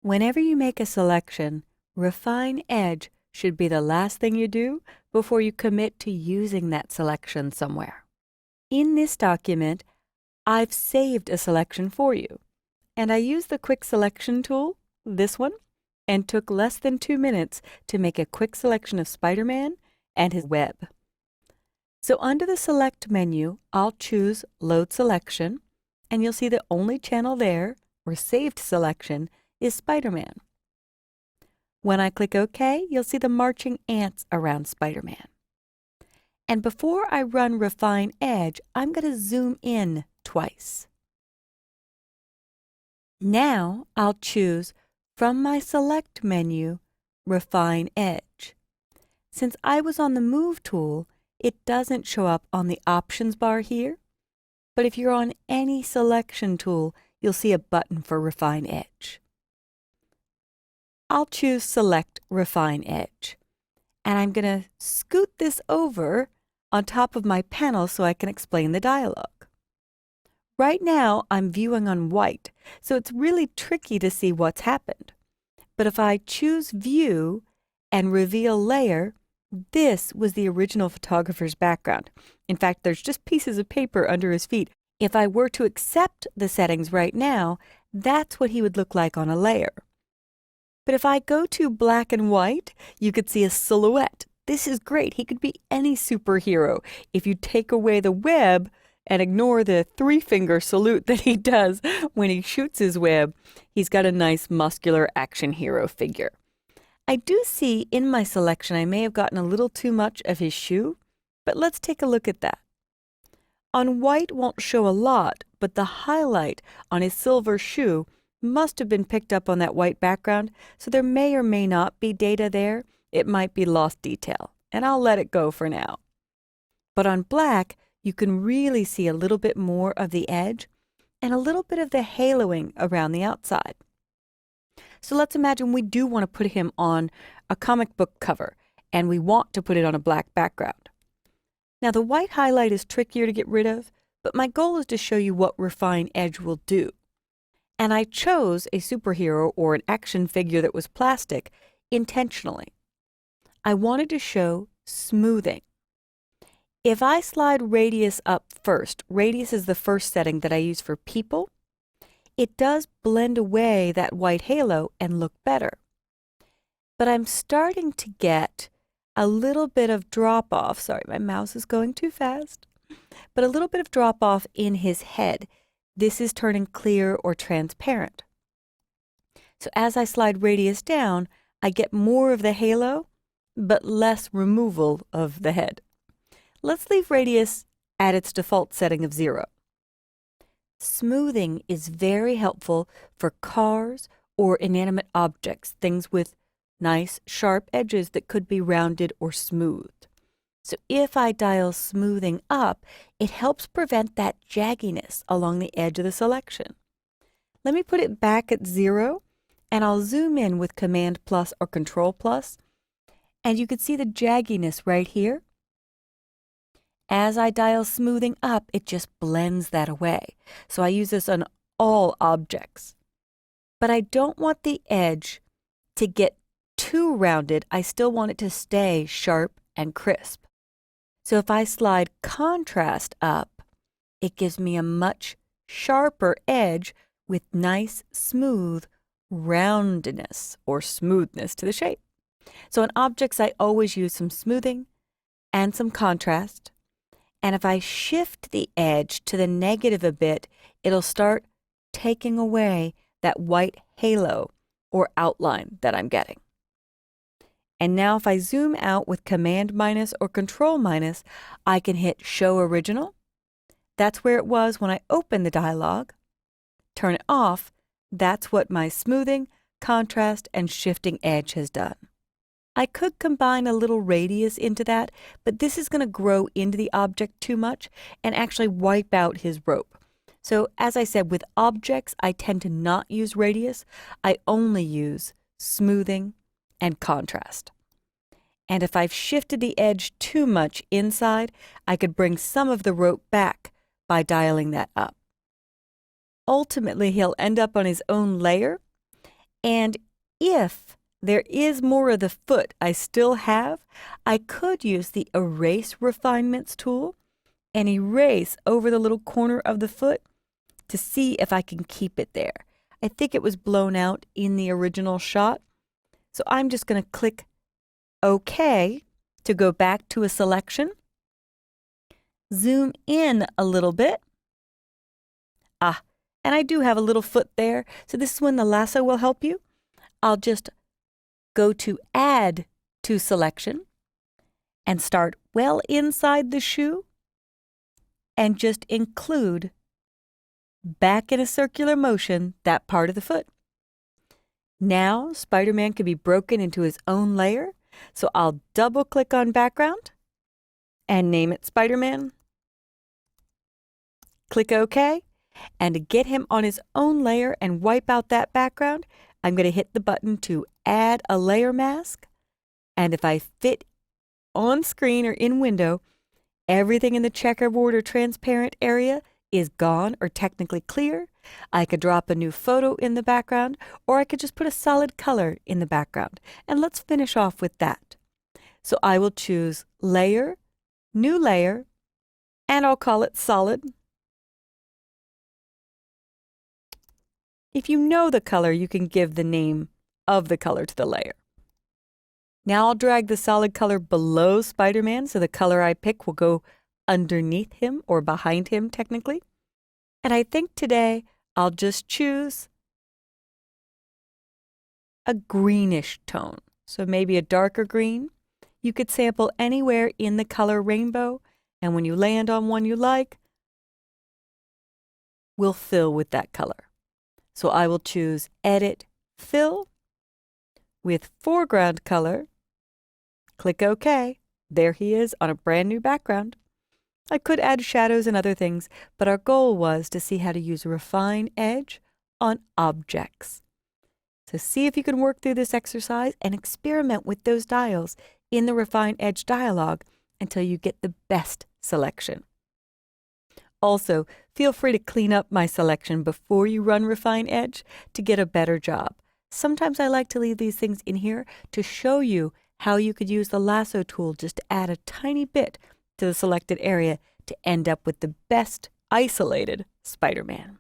Whenever you make a selection, Refine Edge should be the last thing you do before you commit to using that selection somewhere. In this document, I've saved a selection for you, and I used the Quick Selection tool, this one, and took less than 2 minutes to make a quick selection of Spider-Man and his web. So under the Select menu, I'll choose Load Selection, and you'll see the only channel there, or saved selection, is Spider-Man. When I click OK, you'll see the marching ants around Spider-Man. And before I run Refine Edge, I'm going to zoom in twice. Now I'll choose from my Select menu, Refine Edge. Since I was on the Move tool, it doesn't show up on the Options bar here, but if you're on any selection tool, you'll see a button for Refine Edge. I'll choose Select Refine Edge, and I'm going to scoot this over on top of my panel so I can explain the dialog. Right now, I'm viewing on white, so it's really tricky to see what's happened. But if I choose View and Reveal Layer, this was the original photographer's background. In fact, there's just pieces of paper under his feet. If I were to accept the settings right now, that's what he would look like on a layer. But if I go to black and white, you could see a silhouette. This is great. He could be any superhero. If you take away the web and ignore the three-finger salute that he does when he shoots his web, he's got a nice muscular action hero figure. I do see in my selection I may have gotten a little too much of his shoe, but let's take a look at that. On white won't show a lot, but the highlight on his silver shoe must have been picked up on that white background, so there may or may not be data there. It might be lost detail, and I'll let it go for now. But on black, you can really see a little bit more of the edge and a little bit of the haloing around the outside. So let's imagine we do want to put him on a comic book cover, and we want to put it on a black background. Now the white highlight is trickier to get rid of, but my goal is to show you what Refine Edge will do. And I chose a superhero or an action figure that was plastic intentionally. I wanted to show smoothing. If I slide radius up first, radius is the first setting that I use for people, it does blend away that white halo and look better. But I'm starting to get a little bit of drop-off. Sorry, my mouse is going too fast. But a little bit of drop-off in his head. This is turning clear or transparent. So as I slide radius down, I get more of the halo, but less removal of the head. Let's leave radius at its default setting of 0. Smoothing is very helpful for cars or inanimate objects, things with nice sharp edges that could be rounded or smoothed. So if I dial smoothing up, it helps prevent that jagginess along the edge of the selection. Let me put it back at 0, and I'll zoom in with Command plus or Control plus, and you can see the jagginess right here. As I dial smoothing up, it just blends that away. So I use this on all objects. But I don't want the edge to get too rounded. I still want it to stay sharp and crisp. So if I slide contrast up, it gives me a much sharper edge with nice, smooth roundness or smoothness to the shape. So in objects, I always use some smoothing and some contrast. And if I shift the edge to the negative a bit, it'll start taking away that white halo or outline that I'm getting. And now if I zoom out with Command minus or Control minus, I can hit Show Original. That's where it was when I opened the dialog. Turn it off. That's what my smoothing, contrast, and shifting edge has done. I could combine a little radius into that, but this is going to grow into the object too much and actually wipe out his rope. So as I said, with objects, I tend to not use radius. I only use smoothing and contrast. And if I've shifted the edge too much inside, I could bring some of the rope back by dialing that up. Ultimately, he'll end up on his own layer, And if there is more of the foot I still have, there is more of the foot I still have, I could use the Erase Refinements tool and erase over the little corner of the foot to see if I can keep it there. I think it was blown out in the original shot. So I'm just going to click OK to go back to a selection. Zoom in a little bit. And I do have a little foot there. So this is when the lasso will help you. I'll just go to Add to Selection and start well inside the shoe and just include back in a circular motion that part of the foot. Now Spider-Man can be broken into his own layer. So I'll double click on background and name it Spider-Man. Click OK. And to get him on his own layer and wipe out that background, I'm going to hit the button to add a layer mask. And if I fit on screen or in window, everything in the checkerboard or transparent area is gone or technically clear. I could drop a new photo in the background, or I could just put a solid color in the background. And let's finish off with that. So I will choose Layer, New Layer, and I'll call it Solid. If you know the color, you can give the name of the color to the layer. Now I'll drag the solid color below Spider-Man, so the color I pick will go underneath him or behind him technically. And I think today I'll just choose a greenish tone, so maybe a darker green. You could sample anywhere in the color rainbow, and when you land on one you like, we'll fill with that color. So I will choose Edit, Fill with foreground color. Click OK. There he is on a brand new background. I could add shadows and other things, but our goal was to see how to use Refine Edge on objects. So see if you can work through this exercise and experiment with those dials in the Refine Edge dialog until you get the best selection. Also, feel free to clean up my selection before you run Refine Edge to get a better job. Sometimes I like to leave these things in here to show you how you could use the lasso tool just to add a tiny bit to the selected area to end up with the best isolated Spider-Man.